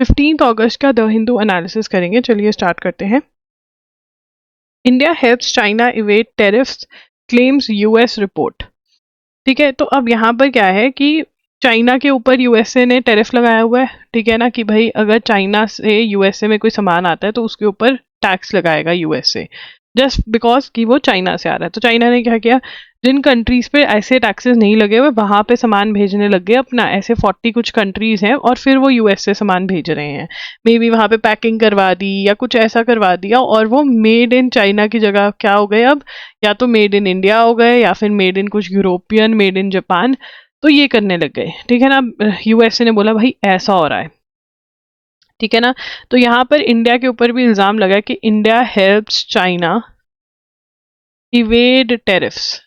15 अगस्त का the Hindu analysis करेंगे। चलिए स्टार्ट करते हैं। India helps China इवेट tariffs claims US report. ठीक है, तो अब यहाँ पर क्या है कि चाइना के ऊपर यूएसए ने टैरिफ लगाया हुआ है। ठीक है ना, कि भाई अगर चाइना से यूएसए में कोई सामान आता है तो उसके ऊपर टैक्स लगाएगा यूएसए, जस्ट बिकॉज कि वो चाइना से आ रहा है। तो चाइना ने क्या किया, जिन कंट्रीज पे ऐसे टैक्सेस नहीं लगे हुए वहां पे सामान भेजने लग गए अपना। ऐसे 40 कुछ कंट्रीज हैं और फिर वो यूएस से सामान भेज रहे हैं। मे बी वहां पे पैकिंग करवा दी या कुछ ऐसा करवा दिया और वो मेड इन चाइना की जगह क्या हो गए अब, या तो मेड इन इंडिया हो गए या फिर मेड इन कुछ यूरोपियन, मेड इन जापान। तो ये करने लग गए। ठीक है ना, यूएसए ने बोला भाई ऐसा हो रहा है। ठीक है ना, तो यहाँ पर इंडिया के ऊपर भी इल्जाम लगा कि India helps China evade tariffs,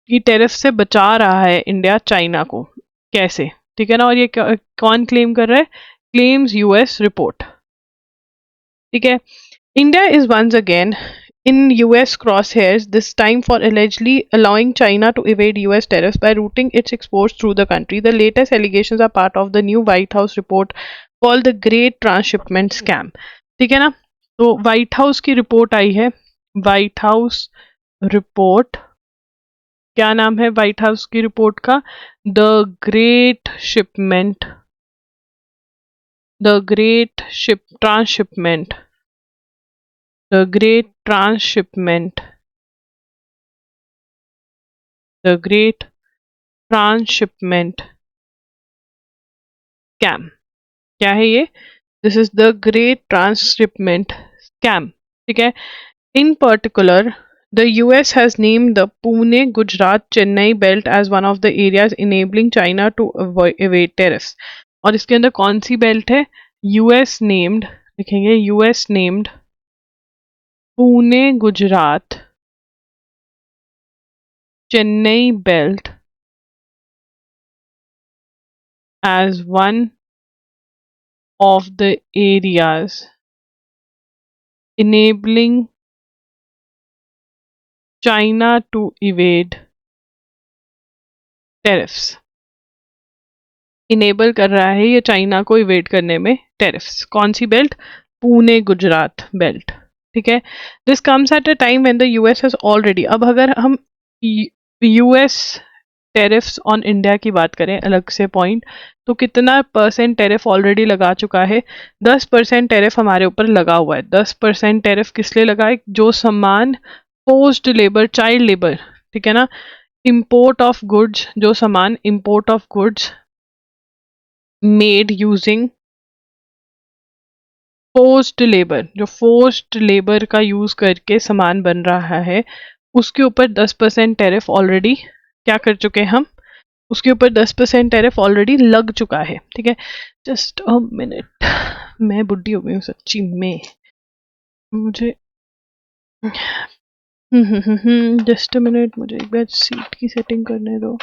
कि टैरिफ से बचा रहा है इंडिया चाइना को। कैसे? ठीक है ना, और ये कौन क्लेम कर रहा है? Claims US report. ठीक है, India is once again in US crosshairs, this time for allegedly allowing China to evade US tariffs by routing its exports through the country. The latest allegations are part of the new White House report called the Great Transshipment Scam. ठीक है ना, तो white house की report आई है। White house report, क्या नाम है white house की रिपोर्ट का? The great shipment, the great transshipment, the great transshipment, the great transshipment scam. क्या है ये? This is the great transshipment scam. ठीक है, इन particular the US has named the Pune, Gujarat, Chennai belt as one of the areas enabling China to evade tariffs. और इसके अंदर कौन सी belt है? US named, लिखेंगे US named Pune, Gujarat, Chennai belt as one of the areas enabling China to evade tariffs. Enable कर रहा है ये चाइना को इवेड करने में टैरिफ्स। कौन सी बेल्ट? पुणे गुजरात बेल्ट। ठीक है, this comes at a time when the US has already, अब अगर हम यूएस टैरिफ्स ऑन इंडिया की बात करें अलग से पॉइंट, तो कितना परसेंट टैरिफ ऑलरेडी लगा चुका है? 10% टैरिफ हमारे ऊपर लगा हुआ है। 10% टैरिफ किस लिए लगा है? जो सामान फोर्स्ड लेबर, चाइल्ड लेबर, ठीक है ना, इम्पोर्ट ऑफ गुड्स, जो सामान import of goods made using forced labour, जो फोर्स्ड लेबर का यूज करके सामान बन रहा है, उसके ऊपर 10% टैरिफ ऑलरेडी क्या कर चुके हैं हम? उसके ऊपर 10% टैरिफ ऑलरेडी लग चुका है। ठीक है, जस्ट अ मिनट, मैं बुढ़ी हो गई हूँ सच्ची में, मुझे जस्ट अ मिनट, मुझे एक बार सीट की सेटिंग करने दो।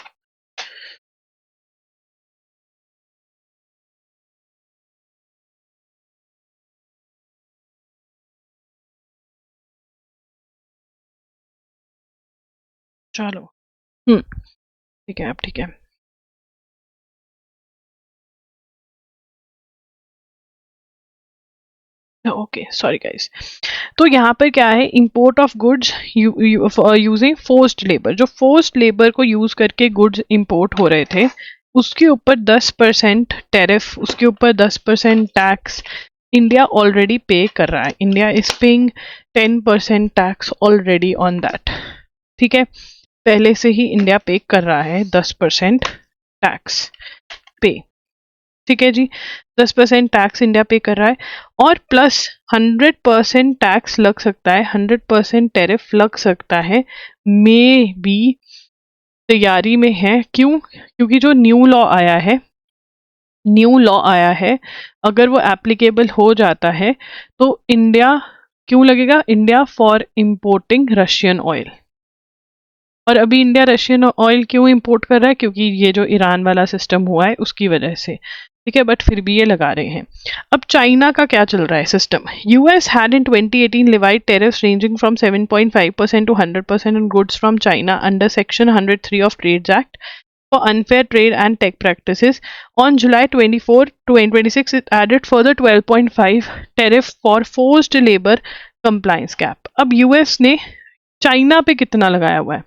चलो, ठीक है, अब ठीक है। Okay, sorry guys. तो यहाँ पर क्या है? Import of goods using forced labour, जो फोर्स्ड लेबर को यूज करके गुड्स इंपोर्ट हो रहे थे, उसके ऊपर 10% टैरिफ, उसके ऊपर 10% टैक्स इंडिया ऑलरेडी पे कर रहा है। India is paying 10% tax already on that. ठीक है, पहले से ही इंडिया पे कर रहा है 10% टैक्स पे। ठीक है जी, 10% टैक्स इंडिया पे कर रहा है और प्लस 100% टैक्स लग सकता है, 100% टैरिफ लग सकता है, मे बी तैयारी में है। क्यों? क्योंकि जो न्यू लॉ आया है, न्यू लॉ आया है, अगर वो एप्लीकेबल हो जाता है तो इंडिया क्यों लगेगा? India for importing Russian oil. और अभी इंडिया रशियन ऑयल क्यों इंपोर्ट कर रहा है? क्योंकि ये जो ईरान वाला सिस्टम हुआ है उसकी वजह से। ठीक है, बट फिर भी ये लगा रहे हैं। अब चाइना का क्या चल रहा है system? US had in 2018 levied tariffs ranging from 7.5% to 100% on goods from China under Section 103 of Trades Act. for unfair trade and tech practices. On July 24, 2026, it added further 12.5 tariff for forced labor compliance cap. अब US ने China पे कितना लगाया हुआ है,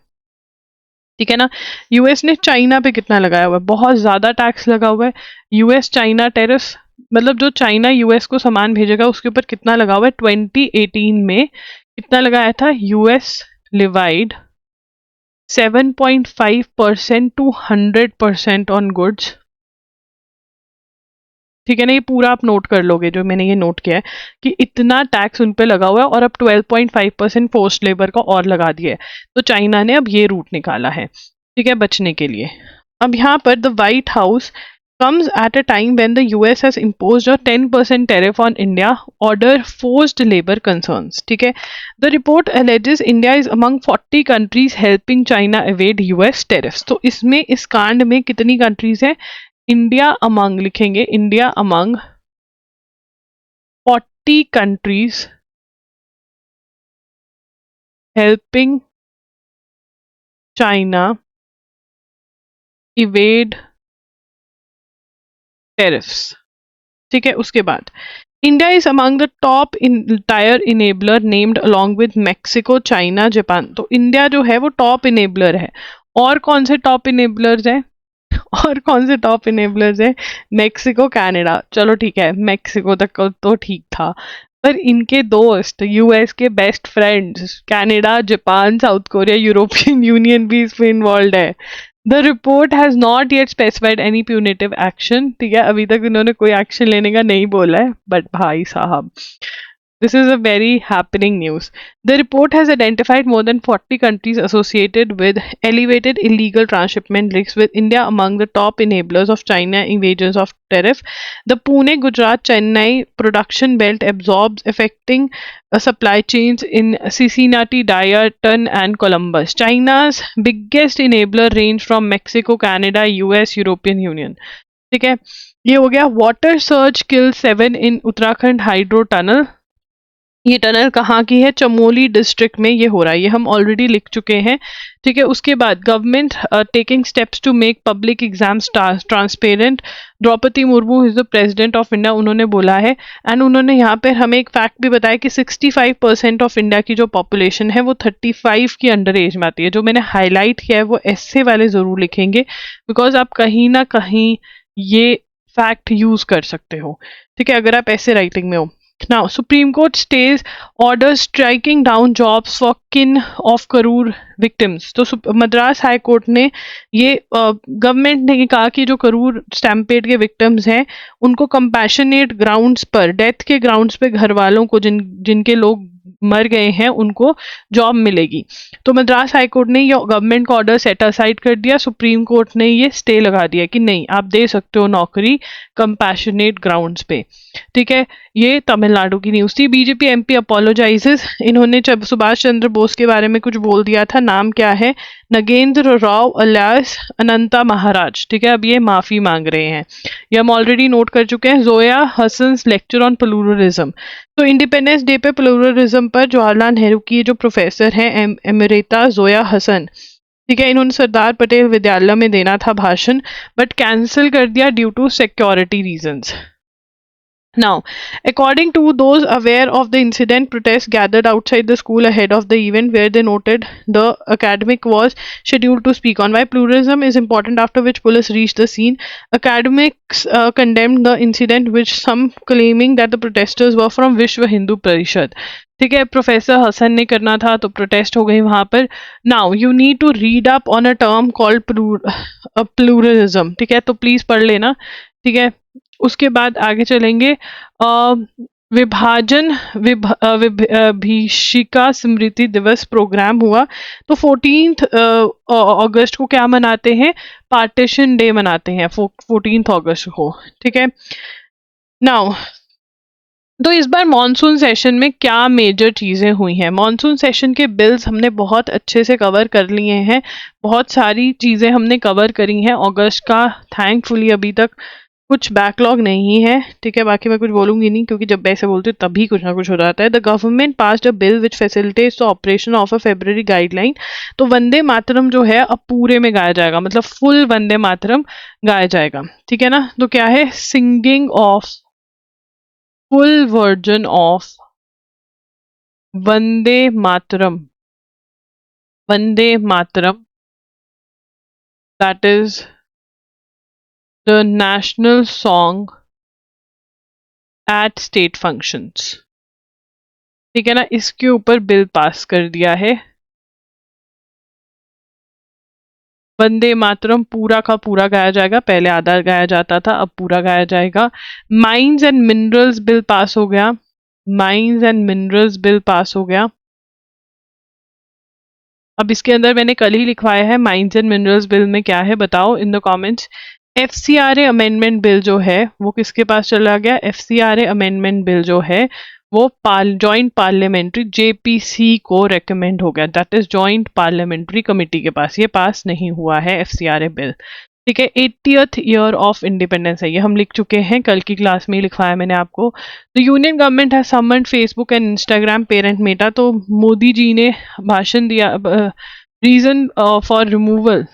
ठीक है ना, यूएस ने चाइना पे कितना लगाया हुआ है, बहुत ज्यादा टैक्स लगा हुआ है। यूएस चाइना टेरिफ, मतलब जो चाइना यूएस को सामान भेजेगा उसके ऊपर कितना लगा हुआ है, 2018 में कितना लगाया था, US levied 7.5% to 100% on goods, ठीक है ना। ये पूरा आप नोट कर लोगे, जो मैंने ये नोट किया है कि इतना टैक्स उन पे लगा हुआ है, और अब 12.5% फोर्स्ड लेबर का और लगा दिया है। तो चाइना ने अब ये रूट निकाला है, ठीक है, बचने के लिए। अब यहाँ पर the white house comes at a time when the US has imposed a 10% tariff on India order forced labor concerns, ठीक है। The report alleges India is among 40 countries helping China evade US tariffs। तो इसमें, इस कांड में कितनी countries है, India among लिखेंगे, India among 40 countries helping China evade tariffs, ठीक है। उसके बाद India is among the top in tyre enabler named along with Mexico, China, Japan. तो इंडिया जो है वो टॉप इनेबलर है। और कौन से टॉप इनेबलर्स हैं, और कौन से टॉप इनेबलर्स है, मैक्सिको, कनाडा। चलो ठीक है, मैक्सिको तक तो ठीक था, पर इनके दोस्त यूएस के best friends Canada, Japan, south Korea, European union भी इसमें इन्वॉल्व है। The report has not yet specified any punitive action, ठीक है, अभी तक इन्होंने कोई एक्शन लेने का नहीं बोला है, बट भाई साहब, this is a very happening news. The report has identified more than 40 countries associated with elevated illegal transshipment risks, with India among the top enablers of China evasions of tariff. The Pune, Gujarat, Chennai production belt absorbs, affecting supply chains in Cincinnati, Dayton, and Columbus. China's biggest enabler range from Mexico, Canada, US, European Union. ठीक है, ये हो गया। Water search किल 7 इन Uttarakhand hydro tunnel. ये tunnel कहाँ की है, Chamoli district में ये हो रहा है, ये हम ऑलरेडी लिख चुके हैं, ठीक है। उसके बाद government taking steps to make public exams transparent. Draupadi Murmu is the president of India, उन्होंने बोला है। एंड उन्होंने यहाँ पर हमें एक फैक्ट भी बताया कि 65% ऑफ इंडिया की जो पॉपुलेशन है वो 35 की अंडर एज में आती है। जो मैंने हाईलाइट किया है वो एस्से वाले जरूर लिखेंगे, बिकॉज आप कहीं ना कहीं ये फैक्ट यूज कर सकते हो, ठीक है, अगर आप ऐसे राइटिंग में हो। Now, Supreme Court stays orders striking down jobs for kin of Karur victims. तो मद्रास हाई कोर्ट ने ये गवर्नमेंट ने कहा कि जो करूर स्टैम्पेड के विक्टिम्स हैं उनको कंपैशनेट ग्राउंड्स पर, डेथ के ग्राउंड्स पे घर वालों को, जिनके लोग मर गए हैं उनको जॉब मिलेगी। तो मद्रास हाई कोर्ट ने ये गवर्नमेंट का ऑर्डर सेट असाइड कर दिया, सुप्रीम कोर्ट ने ये स्टे लगा दिया कि नहीं, आप दे सकते हो नौकरी कंपैशनेट ग्राउंड्स पे, ठीक है। ये तमिलनाडु की न्यूज थी। बीजेपी एमपी अपोलोजाइजेस, इन्होंने जब सुभाष चंद्र बोस के बारे में कुछ बोल दिया था, नाम क्या है, नगेंद्र राव अलियास अनंता महाराज, ठीक है, अब ये माफी मांग रहे हैं, ये हम ऑलरेडी नोट कर चुके हैं। Zoya Hasan lecture on pluralism. तो इंडिपेंडेंस डे पे प्लूरलिज्म पर जवाहरलाल नेहरू की जो प्रोफेसर हैं एमरिता जोया हसन, ठीक है, इन्होंने सरदार पटेल विद्यालय में देना था भाषण, बट कैंसिल कर दिया due to security reasons. Now, according to those aware of the incident, protests gathered outside the school ahead of the event, where they noted the academic was scheduled to speak on why pluralism is important, after which police reached the scene. Academics condemned the incident, with some claiming that the protesters were from Vishwa Hindu Parishad. ठीक है, professor Hasan ने करना था तो protest हो गई वहां पर। Now you need to read up on a term called pluralism, ठीक है, तो प्लीज पढ़ लेना, ठीक है। उसके बाद आगे चलेंगे। विभाजन विभीषिका स्मृति दिवस प्रोग्राम हुआ, तो 14 अगस्त को क्या मनाते हैं, पार्टीशन डे मनाते हैं 14 अगस्त को, ठीक है। नाउ तो इस बार मॉनसून सेशन में क्या मेजर चीजें हुई हैं, मॉनसून सेशन के बिल्स हमने बहुत अच्छे से कवर कर लिए हैं, बहुत सारी चीजें हमने कवर करी हैं अगस्त का, थैंकफुली अभी तक कुछ बैकलॉग नहीं है, ठीक है। बाकी मैं कुछ बोलूंगी नहीं, क्योंकि जब ऐसे बोलते हैं तभी कुछ ना कुछ हो जाता है। The government passed a bill which facilitates the operation of a February guideline. तो वंदे मातरम जो है अब पूरे में गाया जाएगा, मतलब फुल वंदे मातरम गाया जाएगा, ठीक है ना। तो क्या है, singing of full version of Vande Mataram, Vande Mataram, that is the national song eight state functions, ठीक है ना। इसके ऊपर बिल पास कर दिया है। वंदे मातरम पूरा का पूरा गाया जाएगा, पहले आधा गाया जाता था, अब पूरा गाया जाएगा। Mines and minerals bill pass हो गया, mines and minerals bill pass हो गया। अब इसके अंदर मैंने कल ही लिखवाया है माइंस एंड मिनरल्स बिल में क्या है, बताओ in the comments. FCRA amendment bill जो है वो किसके पास चला गया, FCRA अमेंडमेंट बिल जो है वो जॉइंट पार्लियामेंट्री JPC को रेकमेंड हो गया, that is joint parliamentary committee के पास, ये पास नहीं हुआ है FCRA बिल, ठीक है। 80th ईयर ऑफ इंडिपेंडेंस है, ये हम लिख चुके हैं, कल की क्लास में ही लिखवाया मैंने आपको। तो यूनियन गवर्नमेंट है summoned Facebook and Instagram parent Meta. तो मोदी जी ने भाषण दिया, रीजन फॉर रिमूवल,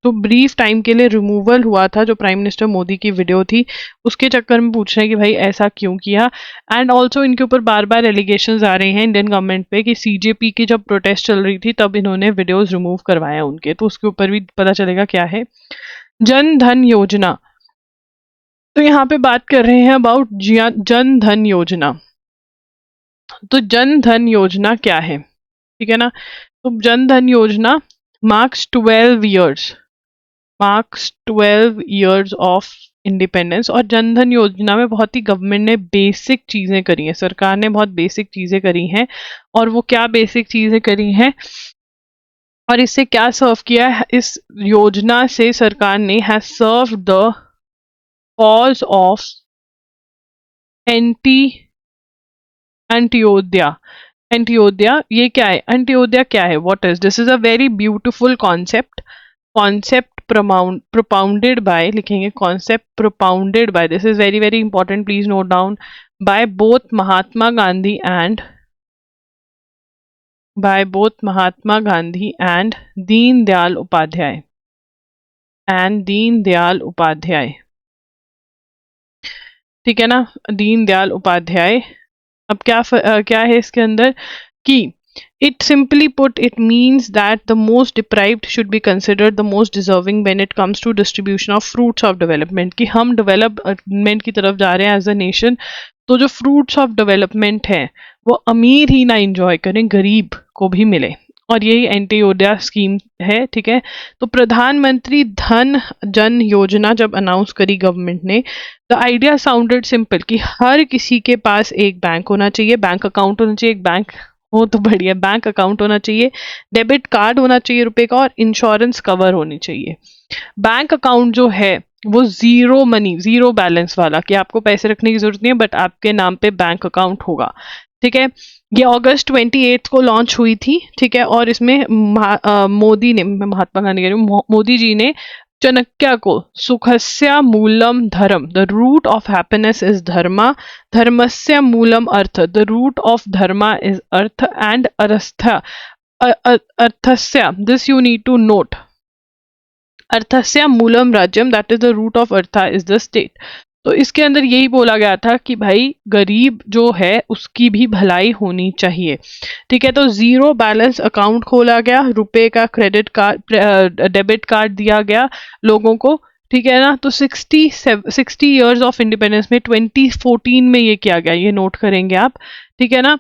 तो ब्रीफ टाइम के लिए रिमूवल हुआ था जो प्राइम मिनिस्टर मोदी की वीडियो थी, उसके चक्कर में पूछ रहे हैं कि भाई ऐसा क्यों किया। एंड ऑल्सो इनके ऊपर बार बार एलिगेशंस आ रहे हैं इंडियन गवर्नमेंट पे कि CJP की जब प्रोटेस्ट चल रही थी तब इन्होंने वीडियोस रिमूव करवाए उनके, तो उसके ऊपर भी पता चलेगा क्या है। जन धन योजना, तो यहाँ पे बात कर रहे हैं अबाउट जन धन योजना। तो जन धन योजना क्या है, ठीक है ना। तो जन धन योजना marks 12 years, marks 12 years of independence. और जन धन योजना में बहुत ही गवर्नमेंट ने बेसिक चीजें करी हैं, सरकार ने बहुत बेसिक चीजें करी हैं। और वो क्या बेसिक चीजें करी हैं और इससे क्या सर्व किया है, इस योजना से सरकार ने has serve the cause of Antyodaya. Antyodaya ये क्या है, अंत्योदया क्या है, what is this, is a very beautiful concept, concept propounded by, लिखेंगे concept propounded by, this is very very important, please note down, by both Mahatma Gandhi and Deen Dayal Upadhyay, ठीक है ना, दीन दयाल उपाध्याय। अब क्या है इसके अंदर कि it simply put it means that the most deprived should be considered the most deserving when it comes to distribution of fruits of development, कि हम डेवलपमेंट की तरफ जा रहे हैं एज अ नेशन, तो जो फ्रूट्स ऑफ डेवलपमेंट है वो अमीर ही ना इंजॉय करें, गरीब को भी मिले, और यही अंत्योदया स्कीम है, ठीक है। तो प्रधानमंत्री धन जन योजना जब अनाउंस करी गवर्नमेंट ने, द आइडिया साउंडेड सिंपल कि हर किसी के पास एक बैंक होना चाहिए, बैंक अकाउंट होना चाहिए, एक बैंक हो तो बढ़िया, बैंक अकाउंट होना चाहिए, डेबिट कार्ड होना चाहिए रुपए का, और इंश्योरेंस कवर होनी चाहिए। बैंक अकाउंट जो है वो जीरो मनी, जीरो बैलेंस वाला, कि आपको पैसे रखने की जरूरत नहीं है, बट आपके नाम पे बैंक अकाउंट होगा, ठीक है। ये अगस्त 28 को लॉन्च हुई थी, ठीक है। और इसमें मोदी ने, मैं महात्मा गांधी कह रही हूँ, मोदी जी ने चाणक्य को सुखस्य मूलम धर्म, the root of happiness is dharma, धर्मस्य मूलम अर्थ, the root of dharma is artha, and अर्थस्य, this you need to note, अर्थस्य मूलम राज्यम, that is the root of artha is the state. तो इसके अंदर यही बोला गया था कि भाई गरीब जो है उसकी भी भलाई होनी चाहिए, ठीक है। तो जीरो बैलेंस अकाउंट खोला गया, रुपए का क्रेडिट कार्ड, डेबिट कार्ड दिया गया लोगों को, ठीक है ना। तो 60 इयर्स ऑफ इंडिपेंडेंस में 2014 में ये किया गया, ये नोट करेंगे आप, ठीक है ना।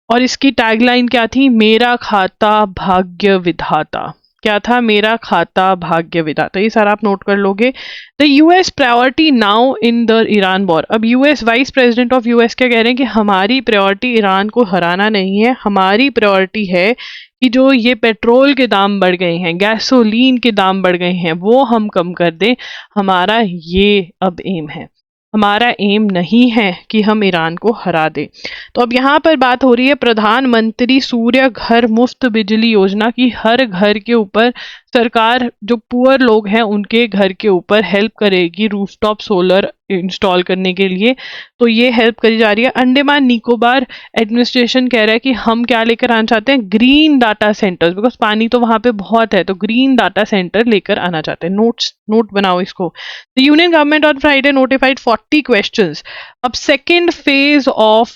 और इसकी टैगलाइन क्या थी, मेरा खाता भाग्य विधाता, क्या था, मेरा खाता भाग्य विधाता, ये सारा आप नोट कर लोगे। The US priority now in the Iran war, अब US vice president of US क्या कह रहे हैं कि हमारी प्रायोरिटी ईरान को हराना नहीं है, हमारी प्रायोरिटी है कि जो ये पेट्रोल के दाम बढ़ गए हैं, गैसोलीन के दाम बढ़ गए हैं, वो हम कम कर दें, हमारा ये अब एम है, हमारा एम नहीं है कि हम ईरान को हरा दें। तो अब यहाँ पर बात हो रही है प्रधानमंत्री सूर्य घर मुफ्त बिजली योजना की, हर घर के ऊपर सरकार जो पुअर लोग हैं उनके घर के ऊपर हेल्प करेगी रूफटॉप सोलर इंस्टॉल करने के लिए, तो ये हेल्प करी जा रही है। अंडमान निकोबार एडमिनिस्ट्रेशन कह रहा है कि हम क्या लेकर आना चाहते हैं, ग्रीन डाटा सेंटर्स, बिकॉज पानी तो वहां पे बहुत है, तो ग्रीन डाटा सेंटर लेकर आना चाहते हैं। नोट बनाओ इसको। The union government on Friday notified 40 questions. अब सेकेंड फेज ऑफ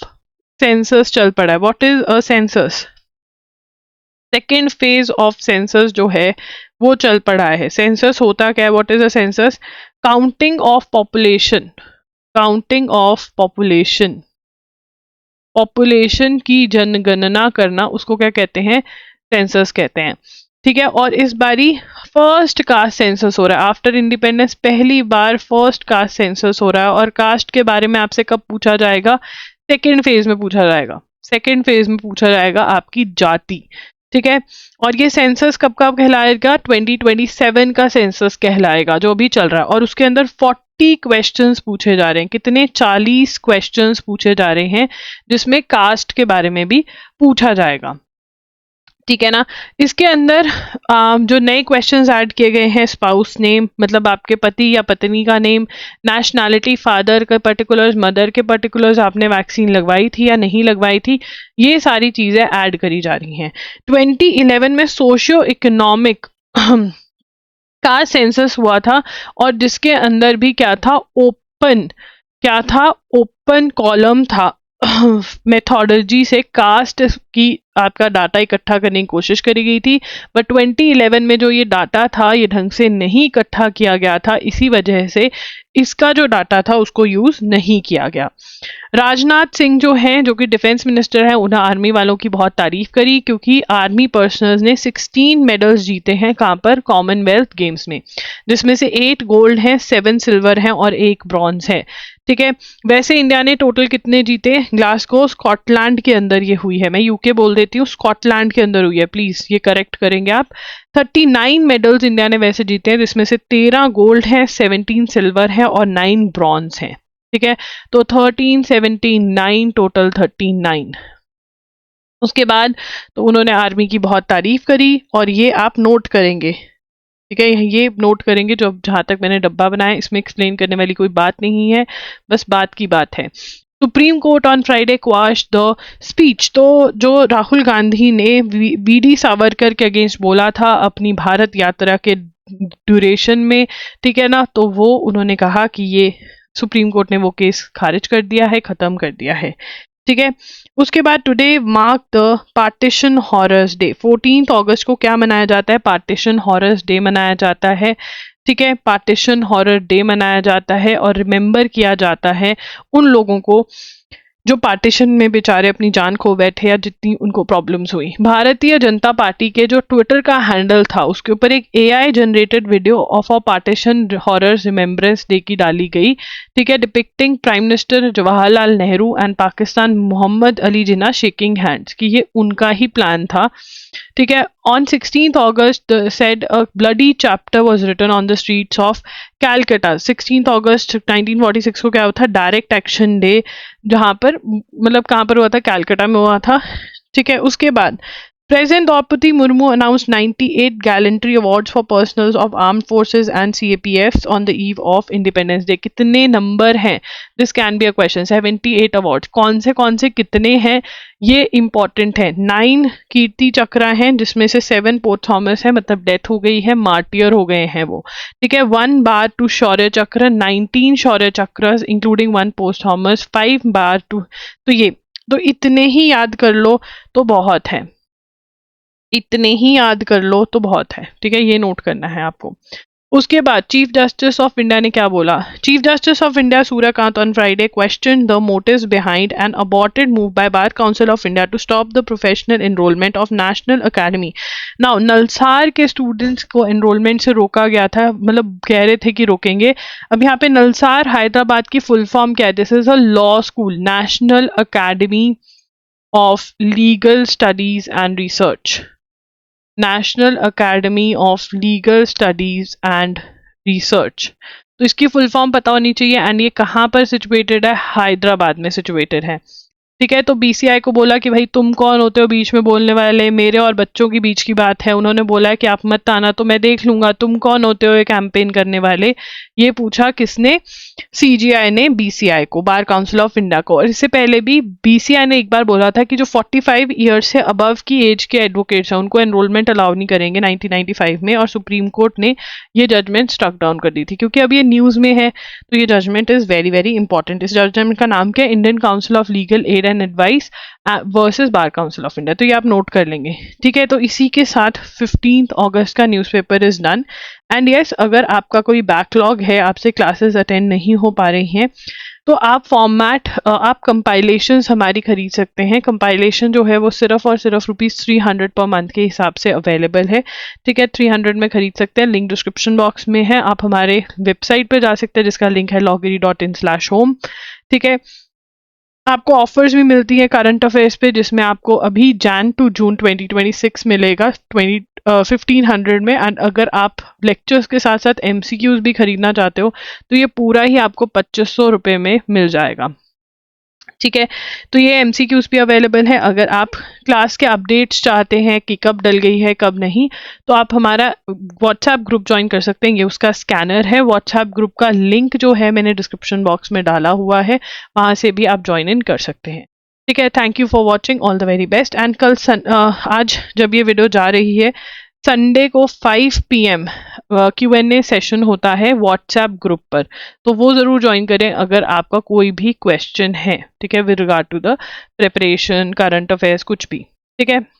सेंसस चल पड़ा है। What is a census? Second phase of census जो है वो चल पड़ा है। सेंसस होता क्या है? What is a census? Counting of population. Counting of population, population की जनगणना करना, उसको क्या कहते हैं? सेंसस कहते हैं। ठीक है, और इस बारी फर्स्ट कास्ट सेंसस हो रहा है। आफ्टर इंडिपेंडेंस पहली बार फर्स्ट कास्ट सेंसस हो रहा है। और कास्ट के बारे में आपसे कब पूछा जाएगा? सेकेंड फेज में पूछा जाएगा। सेकेंड फेज में पूछा जाएगा आपकी जाति। ठीक है, और ये सेंसस कब कब कहलाएगा? 2027 का सेंसस कहलाएगा जो अभी चल रहा है। और उसके अंदर 40 क्वेश्चंस पूछे जा रहे हैं। कितने? 40 क्वेश्चंस पूछे जा रहे हैं, जिसमें कास्ट के बारे में भी पूछा जाएगा। ठीक है ना। इसके अंदर जो नए क्वेश्चंस ऐड किए गए हैं, स्पाउस नेम मतलब आपके पति या पत्नी का नेम, नेशनैलिटी, फादर के पर्टिकुलर्स, मदर के पर्टिकुलर्स, आपने वैक्सीन लगवाई थी या नहीं लगवाई थी, ये सारी चीजें ऐड करी जा रही हैं। 2011 में सोशियो इकोनॉमिक का सेंसस हुआ था, और जिसके अंदर भी क्या था? ओपन, क्या था? ओपन कॉलम था। मेथोडोलॉजी से कास्ट की आपका डाटा इकट्ठा करने की कोशिश करी गई थी, बट 2011 में जो ये डाटा था ये ढंग से नहीं इकट्ठा किया गया था, इसी वजह से इसका जो डाटा था उसको यूज नहीं किया गया। राजनाथ सिंह जो हैं, जो कि डिफेंस मिनिस्टर हैं, उन्हें आर्मी वालों की बहुत तारीफ करी, क्योंकि आर्मी पर्सनल्स ने 16 मेडल्स जीते हैं। कहाँ पर? कॉमनवेल्थ गेम्स में, जिसमें से 8 गोल्ड हैं, 7 सिल्वर हैं और 1 ब्रॉन्ज है। ठीक है, वैसे इंडिया ने टोटल कितने जीते? ग्लासगो स्कॉटलैंड के अंदर ये हुई है, मैं यूके बोल देती हूँ, स्कॉटलैंड के अंदर हुई है, प्लीज ये करेक्ट करेंगे आप। 39 मेडल्स इंडिया ने वैसे जीते हैं, जिसमें से 13 गोल्ड हैं, 17 सिल्वर है और 9 ब्रॉन्ज हैं। ठीक है, तो 13, 17, 9, टोटल 39। उसके बाद तो उन्होंने आर्मी की बहुत तारीफ करी, और ये आप नोट करेंगे। ठीक है, ये नोट करेंगे। जो जहां तक मैंने डब्बा बनाया, इसमें एक्सप्लेन करने वाली कोई बात नहीं है, बस बात की बात है। Supreme court on Friday quash the speech. तो जो राहुल गांधी ने वीडी सावरकर के अगेंस्ट बोला था अपनी भारत यात्रा के ड्यूरेशन में, ठीक है ना, तो वो उन्होंने कहा कि ये सुप्रीम कोर्ट ने वो केस खारिज कर दिया है, खत्म कर दिया है। ठीक है, उसके बाद today mark the partition horrors day. 14 अगस्त को क्या मनाया जाता है? पार्टीशन हॉरर्स डे मनाया जाता है। ठीक है, पार्टीशन हॉरर डे मनाया जाता है और रिमेंबर किया जाता है उन लोगों को जो पार्टीशन में बेचारे अपनी जान खो बैठे या जितनी उनको प्रॉब्लम्स हुई। भारतीय जनता पार्टी के जो ट्विटर का हैंडल था, उसके ऊपर एक AI generated video of a partition horrors remembrance day की डाली गई। ठीक है, depicting prime minister Jawaharlal Nehru and Pakistan Mohammad Ali Jinnah shaking hands, कि ये उनका ही प्लान था। ठीक है, on 16 August said a bloody chapter was written on the streets of Calcutta. 16 अगस्त 1946 को क्या हुआ था? डायरेक्ट एक्शन डे, जहां पर मतलब कहां पर हुआ था? कैलकटा में हुआ था। ठीक है, उसके बाद President Draupadi Murmu announced 98 gallantry awards for personals of armed forces and CAPFs on the eve of Independence Day. कितने नंबर हैं? This can be a question. 78 awards. कौन से कितने हैं? ये important है। 9 कीर्ति चक्र हैं, जिसमें से 7 पोस्ट थॉमस है, मतलब डेथ हो गई है, मार्टियर हो गए हैं वो। ठीक है, 1 बार टू शौर्य चक्र, 19 Shaurya Chakra including 1 posthumous, 5 bar to, तो ये तो इतने ही याद कर लो तो बहुत है, इतने ही याद कर लो तो बहुत है। ठीक है, ये नोट करना है आपको। उसके बाद चीफ जस्टिस ऑफ इंडिया ने क्या बोला? Chief justice of India Surya Kant on Friday question the motives behind an aborted move by Bar council of India to stop the professional enrolment of national academy. Now NALSAR के students को enrolment से रोका गया था, मतलब कह रहे थे कि रोकेंगे। अब यहाँ पे नलसार हैदराबाद की फुल फॉर्म क्या है? This is a law school, national academy of legal studies and research, national academy of legal studies and research. तो इसकी फुल फॉर्म पता होनी चाहिए। एंड ये कहाँ पर सिचुएटेड है? हैदराबाद में सिचुएटेड है। ठीक है। तो बीसीआई को बोला कि भाई तुम कौन होते हो बीच में बोलने वाले, मेरे और बच्चों के बीच की बात है। उन्होंने बोला है कि आप मत आना तो मैं देख लूंगा, तुम कौन होते हो ये कैंपेन करने वाले। ये पूछा किसने? सीजीआई ने बीसीआई को, बार काउंसिल ऑफ इंडिया को। और इससे पहले भी बीसीआई ने एक बार बोला था कि जो 45 ईयर्स से अबव की एज के एडवोकेट्स हैं उनको एनरोलमेंट अलाउ नहीं करेंगे 1995 में, और सुप्रीम कोर्ट ने ये जजमेंट स्ट्रक डाउन कर दी थी। क्योंकि अब ये न्यूज में है तो ये judgment is very very important. इस जजमेंट का नाम क्या है? Indian council of legal aid and advice versus bar council of India. तो ये आप नोट कर लेंगे, ठीक है। तो इसी के साथ 15 अगस्त का newspaper is done. And yes, अगर आपका कोई बैकलॉग है, आपसे क्लासेस अटेंड नहीं हो पा रही हैं, तो आप फॉर्मेट, आप कंपाइलेशंस हमारी खरीद सकते हैं। कंपाइलेशन जो है वो सिर्फ और सिर्फ ₹300 पर मंथ के हिसाब से अवेलेबल है, ठीक है। 300 में खरीद सकते हैं, लिंक डिस्क्रिप्शन बॉक्स में है। आप हमारे वेबसाइट पे जा सकते हैं जिसका लिंक है loggery.in/home, ठीक है। आपको ऑफर्स भी मिलती है करंट अफेयर्स पे, जिसमें आपको अभी जैन टू जून 2026 मिलेगा 1500 में। एंड अगर आप लेक्चर्स के साथ साथ एमसीक्यूज भी खरीदना चाहते हो तो ये पूरा ही आपको 2500 रुपये में मिल जाएगा, ठीक है। तो ये एमसीक्यूज भी अवेलेबल है। अगर आप क्लास के अपडेट्स चाहते हैं कि कब डल गई है कब नहीं, तो आप हमारा व्हाट्सएप ग्रुप ज्वाइन कर सकते हैं। ये उसका स्कैनर है। व्हाट्सएप ग्रुप का लिंक जो है मैंने डिस्क्रिप्शन बॉक्स में डाला हुआ है, वहां से भी आप ज्वाइन इन कर सकते हैं, ठीक है। Thank you for watching, all the very best. And आज जब ये वीडियो जा रही है, संडे को 5 PM Q&A सेशन होता है व्हाट्सएप ग्रुप पर, तो वो ज़रूर ज्वाइन करें अगर आपका कोई भी क्वेश्चन है, ठीक है, with regard to the preparation, current affairs, कुछ भी, ठीक है।